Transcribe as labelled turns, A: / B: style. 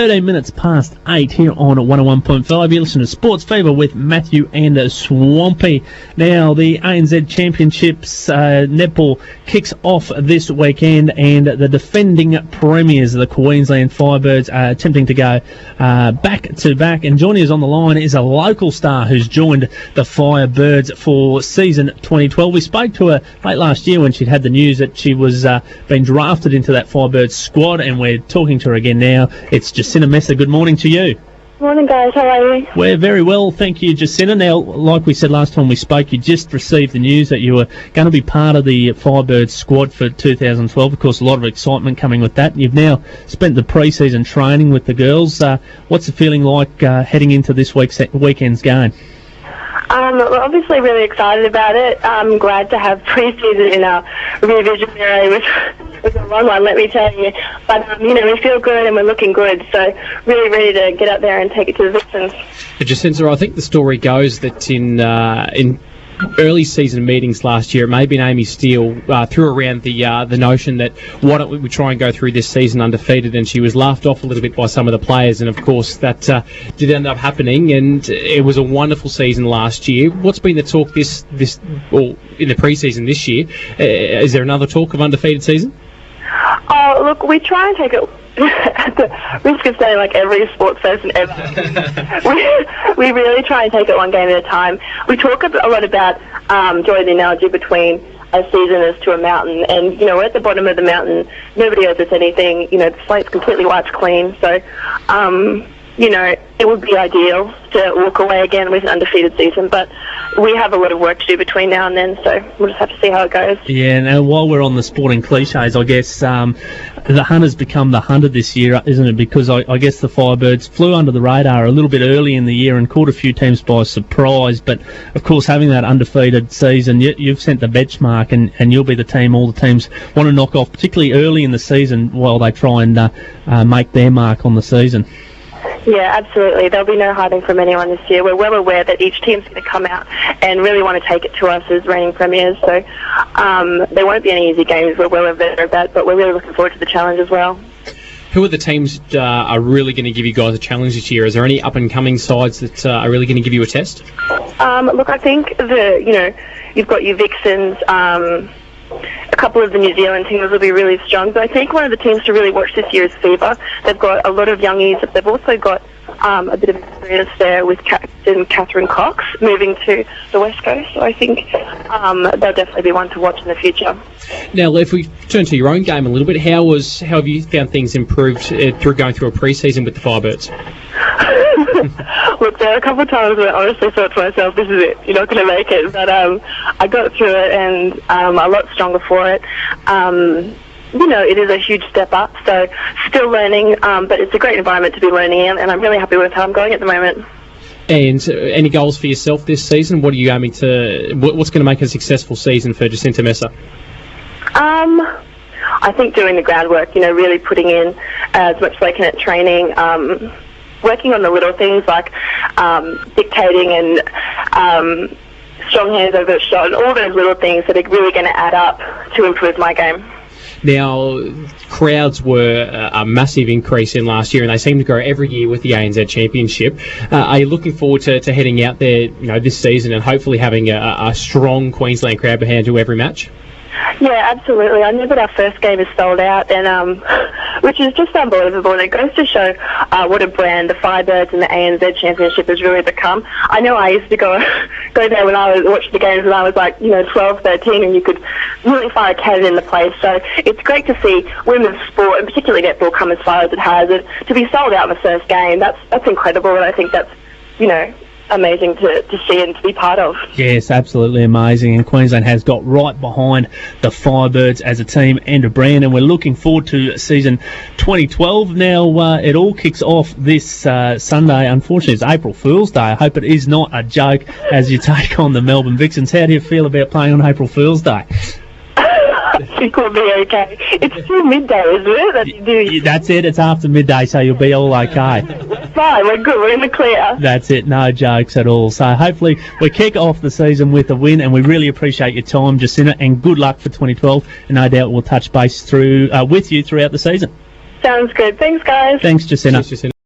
A: 13 minutes past 8 here on 101.5. You listen to Sports Fever with Matthew and Swampy. Now, the ANZ Championships netball kicks off this weekend, and the defending premiers, the Queensland Firebirds, are attempting to go back-to-back. And joining us on the line is a local star who's joined the Firebirds for season 2012. We spoke to her late last year when she'd had the news that she was being drafted into that Firebirds squad, and we're talking to her again now. It's Jacinta. Good morning to you.
B: Morning, guys. How are you?
A: We're very well, thank you, Jacinta. Now, like we said last time we spoke, you just received the news that you were going to be part of the Firebirds squad for 2012. Of course, a lot of excitement coming with that. You've now spent the pre-season training with the girls. What's the feeling like heading into this weekend's game?
B: We're obviously really excited about it. I'm glad to have pre-season in our rear vision mirror, which was a long one, let me tell you. But, we feel good and we're looking good, so really ready to get out there and take it to the Vixens.
C: Jacinta, I think the story goes that in early season meetings last year, it may have been Amy Steele threw around the notion that why don't we try and go through this season undefeated, and she was laughed off a little bit by some of the players, and of course that did end up happening, and it was a wonderful season last year. What's been the talk this or in the pre-season this year? Is there another talk of undefeated season?
B: Oh, look, we try and take it at the risk of saying like every sports person ever. we really try and take it one game at a time. We talk a lot about drawing the analogy between a season as to a mountain, and we're at the bottom of the mountain. Nobody owes us anything. The slate's completely wiped clean. So, it would be ideal to walk away again with an undefeated season, but we have a lot of work to do between now and then, so we'll just have to see how it goes.
A: Yeah, and while we're on the sporting cliches, I guess the hunter's become the hunter this year, isn't it? Because I guess the Firebirds flew under the radar a little bit early in the year and caught a few teams by surprise, but of course having that undefeated season, you've sent the benchmark, and you'll be the team all the teams want to knock off, particularly early in the season while they try and make their mark on the season.
B: Yeah, absolutely. There'll be no hiding from anyone this year. We're well aware that each team's going to come out and really want to take it to us as reigning premiers. So there won't be any easy games. We're well aware of that, but we're really looking forward to the challenge as well.
C: Who are the teams that are really going to give you guys a challenge this year? Is there any up-and-coming sides that are really going to give you a test?
B: Look, I think you've got your Vixens. A couple of the New Zealand teams will be really strong, but I think one of the teams to really watch this year is Fever. They've got a lot of youngies. They've also got a bit of experience there with Captain Catherine Cox moving to the West Coast, so I think they'll definitely be one to watch in the future.
C: Now, if we turn to your own game a little bit, how have you found things improved through going through a pre-season with the Firebirds?
B: Look, there are a couple of times where I honestly thought to myself, this is it, you're not going to make it. But I got through it, and I'm a lot stronger for it. It is a huge step up, so still learning, but it's a great environment to be learning in, and I'm really happy with how I'm going at the moment.
C: And any goals for yourself this season? What are you aiming to? What's going to make a successful season for Jacinta Messer?
B: I think doing the groundwork, really putting in as much as I can at training, working on the little things like dictating and strong hands over a shot, and all those little things that are really going to add up to improve my game.
C: Now, crowds were a massive increase in last year, and they seem to grow every year with the ANZ Championship. Are you looking forward to heading out there, this season, and hopefully having a strong Queensland crowd behind you every match?
B: Yeah, absolutely. I know that our first game is sold out, and which is just unbelievable. And it goes to show what a brand the Firebirds and the ANZ Championship has really become. I know I used to go there when I was watching the games when I was like 12, 13, and you could really fire a cannon in the place. So it's great to see women's sport, and particularly netball, come as far as it has. And to be sold out in the first game, that's incredible, and I think that's amazing to see and to be part of. Yes,
A: absolutely amazing, and Queensland has got right behind the Firebirds as a team and a brand, and we're looking forward to season 2012. Now, it all kicks off this Sunday. Unfortunately, it's April Fool's Day. I hope it is not a joke as you take on the Melbourne Vixens. How do you feel about playing on April Fool's Day?
B: I think we'll be okay. It's still midday, isn't it?
A: That's it. It's after midday, so you'll be all okay.
B: Fine, we're good. We're in the clear.
A: That's it. No jokes at all. So hopefully we kick off the season with a win, and we really appreciate your time, Jacinta, and good luck for 2012. And no doubt we'll touch base with you throughout the season.
B: Sounds good. Thanks, guys.
A: Thanks, Jacinta.
C: Cheers, Jacinta.